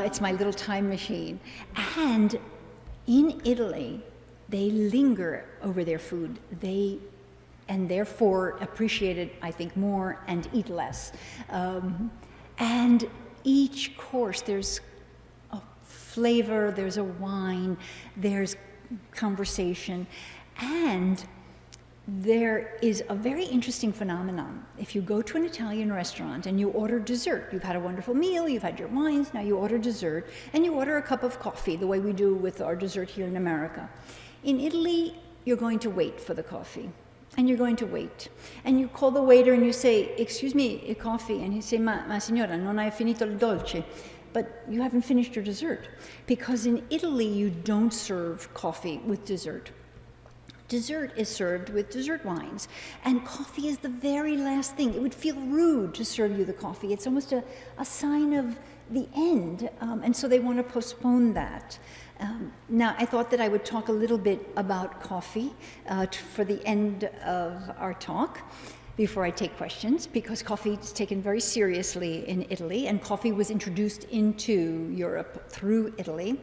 It's my little time machine. And in Italy, they linger over their food. And therefore appreciate it, I think, more and eat less. And each course, there's a flavor, there's a wine, there's conversation, and there is a very interesting phenomenon. If you go to an Italian restaurant and you order dessert, you've had a wonderful meal, you've had your wines, now you order dessert, and you order a cup of coffee, the way we do with our dessert here in America. In Italy, you're going to wait for the coffee, and you're going to wait. And you call the waiter and you say, excuse me, a coffee, and he say, ma signora, non hai finito il dolce. But you haven't finished your dessert. Because in Italy, you don't serve coffee with dessert. Dessert is served with dessert wines, and coffee is the very last thing. It would feel rude to serve you the coffee. It's almost a sign of the end, and so they want to postpone that. Now, I thought that I would talk a little bit about coffee for the end of our talk, before I take questions, because coffee is taken very seriously in Italy, and coffee was introduced into Europe through Italy.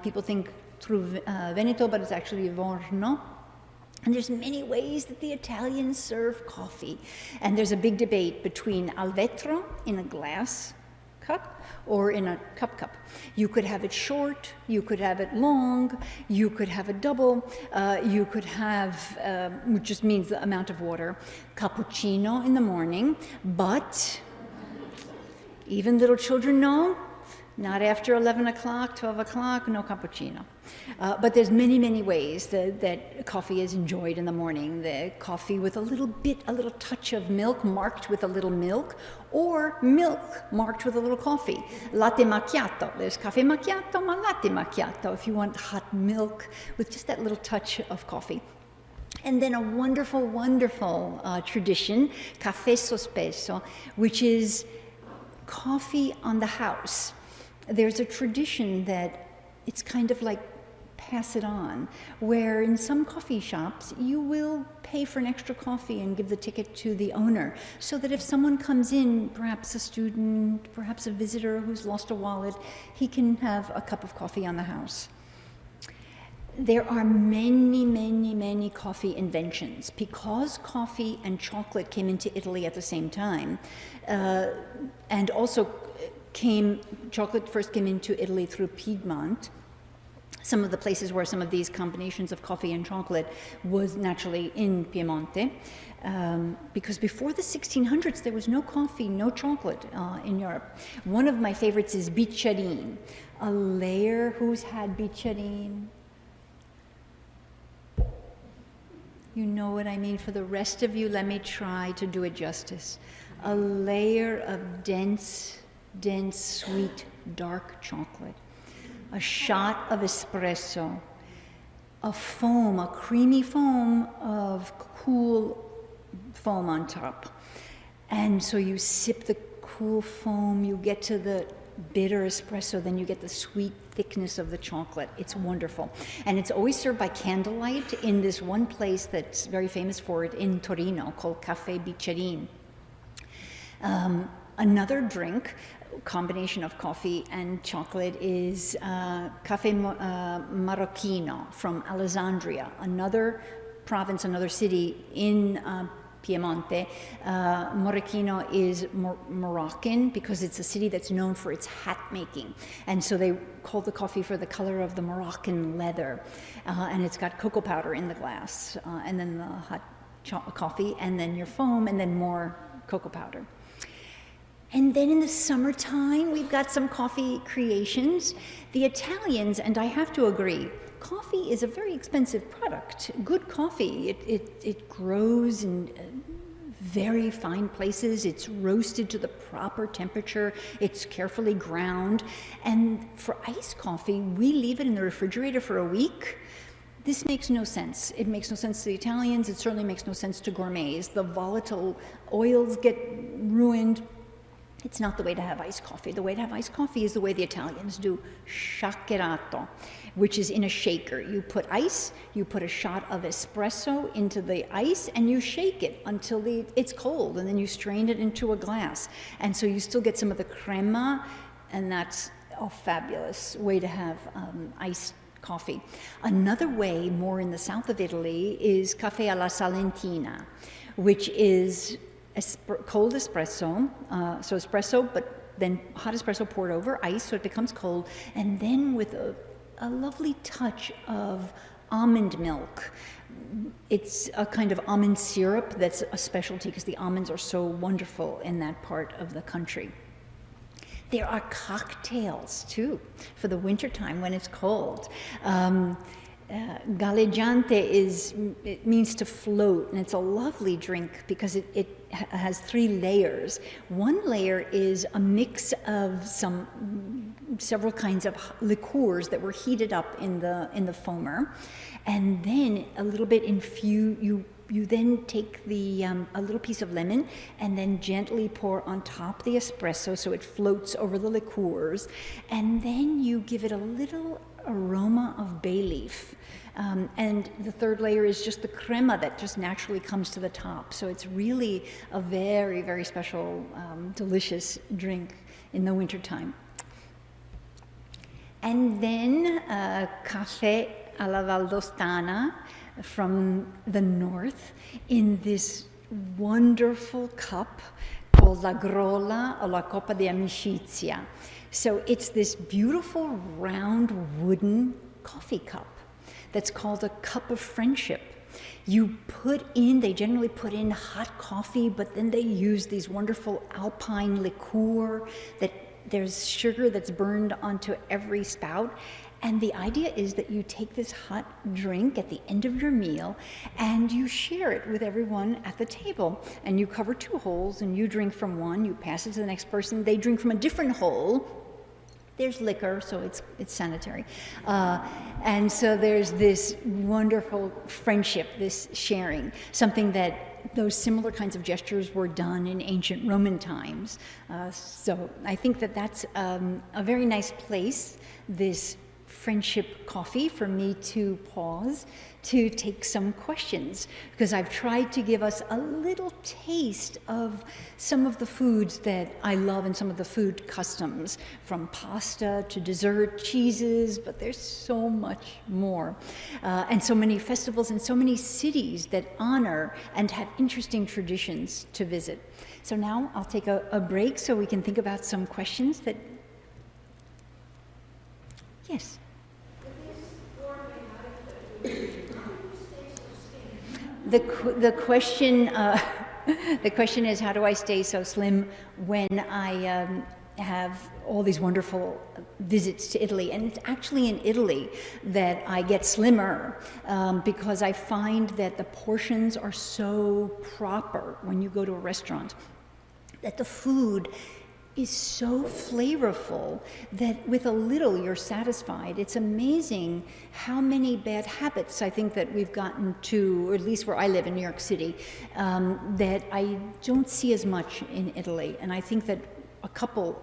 People think through Veneto, but it's actually Livorno. And there's many ways that the Italians serve coffee. And there's a big debate between al vetro, in a glass cup, or in a cup. You could have it short, you could have it long, you could have a double, you could have, which just means the amount of water, cappuccino in the morning, but even little children know, not after 11 o'clock, 12 o'clock, no cappuccino. But there's many, many ways that coffee is enjoyed in the morning. The coffee with a little touch of milk, marked with a little milk, or milk marked with a little coffee. Latte macchiato. There's caffè macchiato, ma latte macchiato, if you want hot milk with just that little touch of coffee. And then a wonderful, wonderful tradition, caffè sospeso, which is coffee on the house. There's a tradition that it's kind of like pass it on, where in some coffee shops you will pay for an extra coffee and give the ticket to the owner, so that if someone comes in, perhaps a student, perhaps a visitor who's lost a wallet, he can have a cup of coffee on the house. There are many, many, many coffee inventions. Because coffee and chocolate came into Italy at the same time, and also chocolate first came into Italy through Piedmont. Some of the places where some of these combinations of coffee and chocolate was naturally in Piemonte, because before the 1600s there was no coffee, no chocolate in Europe. One of my favorites is bicchiarine, a layer. Who's had bicchiarine? You know what I mean. For the rest of you, let me try to do it justice. A layer of dense, sweet, dark chocolate. A shot of espresso, a foam, a creamy foam of cool foam on top. And so you sip the cool foam, you get to the bitter espresso, then you get the sweet thickness of the chocolate. It's wonderful. And it's always served by candlelight in this one place that's very famous for it in Torino called Caffè Bicchiarine. Another drink, combination of coffee and chocolate, is Caffè Marocchino from Alessandria, another province, another city in Piemonte. Marocchino is Moroccan because it's a city that's known for its hat making. And so they call the coffee for the color of the Moroccan leather. And it's got cocoa powder in the glass, and then the hot coffee, and then your foam, and then more cocoa powder. And then in the summertime, we've got some coffee creations. The Italians, and I have to agree, coffee is a very expensive product. Good coffee, it grows in very fine places. It's roasted to the proper temperature. It's carefully ground. And for iced coffee, we leave it in the refrigerator for a week. This makes no sense. It makes no sense to the Italians. It certainly makes no sense to gourmets. The volatile oils get ruined. It's not the way to have iced coffee. The way to have iced coffee is the way the Italians do, shakerato, which is in a shaker. You put ice, you put a shot of espresso into the ice, and you shake it until it's cold, and then you strain it into a glass. And so you still get some of the crema, and that's a fabulous way to have iced coffee. Another way, more in the south of Italy, is caffè alla salentina, which is cold espresso, so espresso, but then hot espresso poured over ice, so it becomes cold, and then with a lovely touch of almond milk. It's a kind of almond syrup that's a specialty because the almonds are so wonderful in that part of the country. There are cocktails too for the wintertime when it's cold. Galleggiante it means to float, and it's a lovely drink because it has 3 layers. One layer is a mix of several kinds of liqueurs that were heated up in the foamer, and then a little bit you then take a little piece of lemon and then gently pour on top the espresso so it floats over the liqueurs, and then you give it a little aroma of bay leaf. And the 3rd layer is just the crema that just naturally comes to the top. So it's really a very, very special, delicious drink in the wintertime. And then caffè alla valdostana from the north in this wonderful cup called la grolla o la coppa di amicizia. So it's this beautiful round wooden coffee cup that's called a cup of friendship. They generally put in hot coffee, but then they use these wonderful alpine liqueur that there's sugar that's burned onto every spout. And the idea is that you take this hot drink at the end of your meal and you share it with everyone at the table. And you cover 2 holes and you drink from one, you pass it to the next person, they drink from a different hole. There's liquor, so it's sanitary. And so there's this wonderful friendship, this sharing, something that those similar kinds of gestures were done in ancient Roman times. So I think that that's a very nice place, this friendship coffee, for me to pause to take some questions, because I've tried to give us a little taste of some of the foods that I love and some of the food customs, from pasta to dessert, cheeses, but there's so much more. And so many festivals and so many cities that honor and have interesting traditions to visit. So now I'll take a break so we can think about some questions that, yes? The question is, how do I stay so slim when I have all these wonderful visits to Italy? And it's actually in Italy that I get slimmer, because I find that the portions are so proper when you go to a restaurant, that the food is so flavorful that with a little you're satisfied. It's amazing how many bad habits I think that we've gotten to, or at least where I live in New York City, that I don't see as much in Italy. And I think that a couple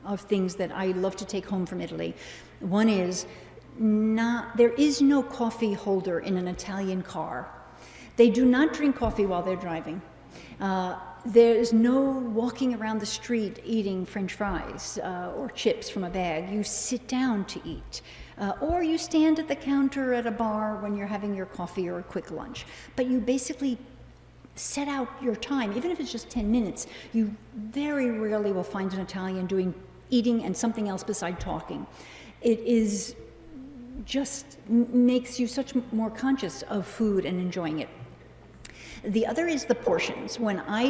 of things that I love to take home from Italy. One is, there is no coffee holder in an Italian car. They do not drink coffee while they're driving. There's no walking around the street eating French fries or chips from a bag. You sit down to eat. Or you stand at the counter at a bar when you're having your coffee or a quick lunch. But you basically set out your time, even if it's just 10 minutes. You very rarely will find an Italian eating and something else beside talking. It is just makes you such more conscious of food and enjoying it. The other is the portions. When I